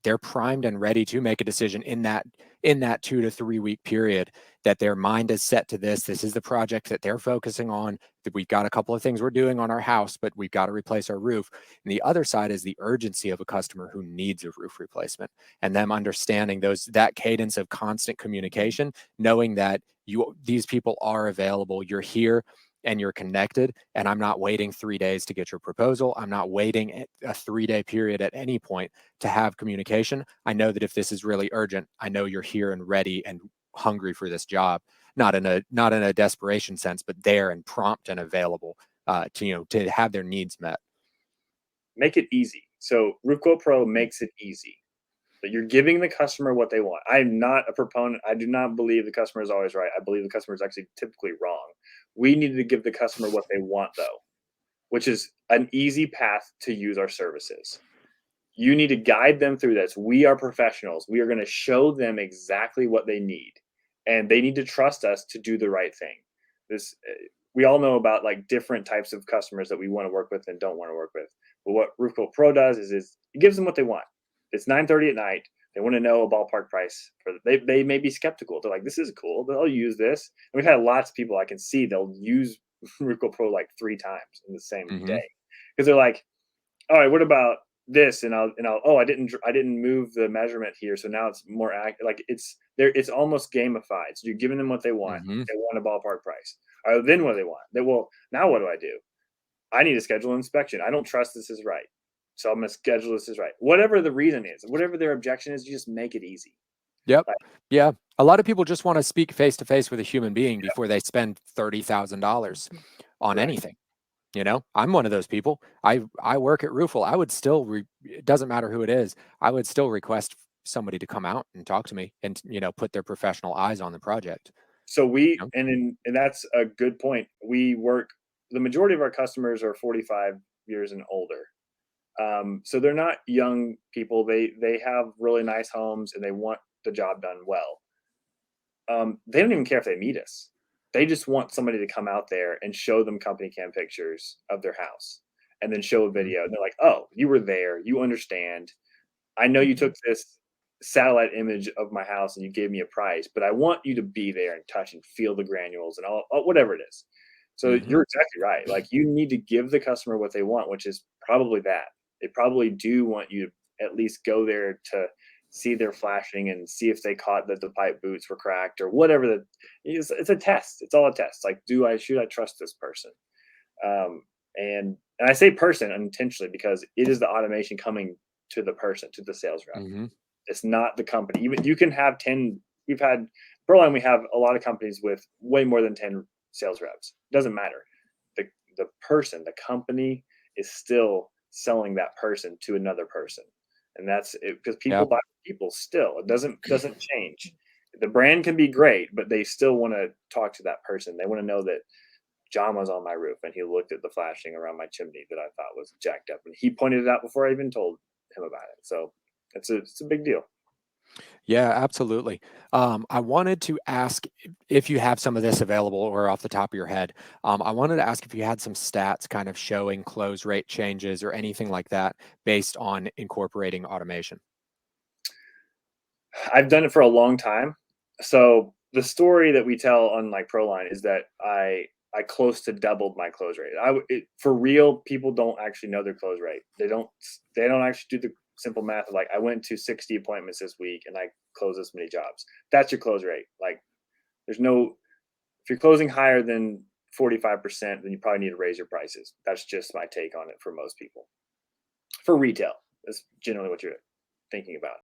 they're primed and ready to make a decision in that 2 to 3 week period, that their mind is set to this. This is the project that they're focusing on. That we've got a couple of things we're doing on our house, but we've got to replace our roof. And the other side is the urgency of a customer who needs a roof replacement, and them understanding that cadence of constant communication, knowing that these people are available, you're here and you're connected, and I'm not waiting 3 days to get your proposal. I'm not waiting a 3-day period at any point to have communication. I know that if this is really urgent, I know you're here and ready and hungry for this job, not in a desperation sense, but there and prompt and available to have their needs met. Make it easy. So Roof Quote Pro makes it easy. But you're giving the customer what they want. I'm not a proponent. I do not believe the customer is always right. I believe the customer is actually typically wrong. We need to give the customer what they want, though, which is an easy path to use our services. You need to guide them through this. We are professionals. We are going to show them exactly what they need, and they need to trust us to do the right thing. We all know about like different types of customers that we want to work with and don't want to work with. But what Roof Quote Pro does is it gives them what they want. It's 9:30 at night. They want to know a ballpark price. They may be skeptical. They're like, this is cool. They'll use this. And we've had lots of people I can see they'll use Roof Quote Pro like 3 times in the same day, because they're like, all right, what about this? And I'll oh, I didn't move the measurement here, so now it's more accurate. Like it's almost gamified. So you're giving them what they want. They want a ballpark price. All right, then what do they want? Now what do I do? I need to schedule an inspection. I don't trust this is right. So I'm going to schedule this as right. Whatever the reason is, whatever their objection is, you just make it easy. Yep. Yeah. A lot of people just want to speak face to face with a human being before they spend $30,000 on anything. I'm one of those people. I work at Roofle. I would still, it doesn't matter who it is, I would still request somebody to come out and talk to me and, put their professional eyes on the project. So and that's a good point. The majority of our customers are 45 years and older. So they're not young people. They have really nice homes and they want the job done well. They don't even care if they meet us. They just want somebody to come out there and show them company cam pictures of their house and then show a video. And they're like, oh, you were there. You understand. I know you took this satellite image of my house and you gave me a price, but I want you to be there and touch and feel the granules and all whatever it is. So you're exactly right. Like, you need to give the customer what they want, which is probably that. They probably do want you to at least go there to see their flashing and see if they caught that the pipe boots were cracked or whatever. It's a test. It's all a test. Like, should I trust this person? And I say person unintentionally because it is the automation coming to the person, to the sales rep. It's not the company. Even you can have 10. We've had ProLine. We have a lot of companies with way more than 10 sales reps. It doesn't matter. The person, the company is still selling that person to another person, and that's it, because people buy people still. It doesn't change. The brand can be great, but they still want to talk to that person. They want to know that John was on my roof and he looked at the flashing around my chimney that I thought was jacked up, and he pointed it out before I even told him about it. So it's a big deal. Yeah, absolutely. I wanted to ask if you have some of this available or off the top of your head. I wanted to ask if you had some stats kind of showing close rate changes or anything like that based on incorporating automation. I've done it for a long time. So the story that we tell on like ProLine is that I close to doubled my close rate. For real, people don't actually know their close rate. They don't actually do the simple math of like, I went to 60 appointments this week and I closed this many jobs. That's your close rate. Like, if you're closing higher than 45%, then you probably need to raise your prices. That's just my take on it for most people. For retail, that's generally what you're thinking about.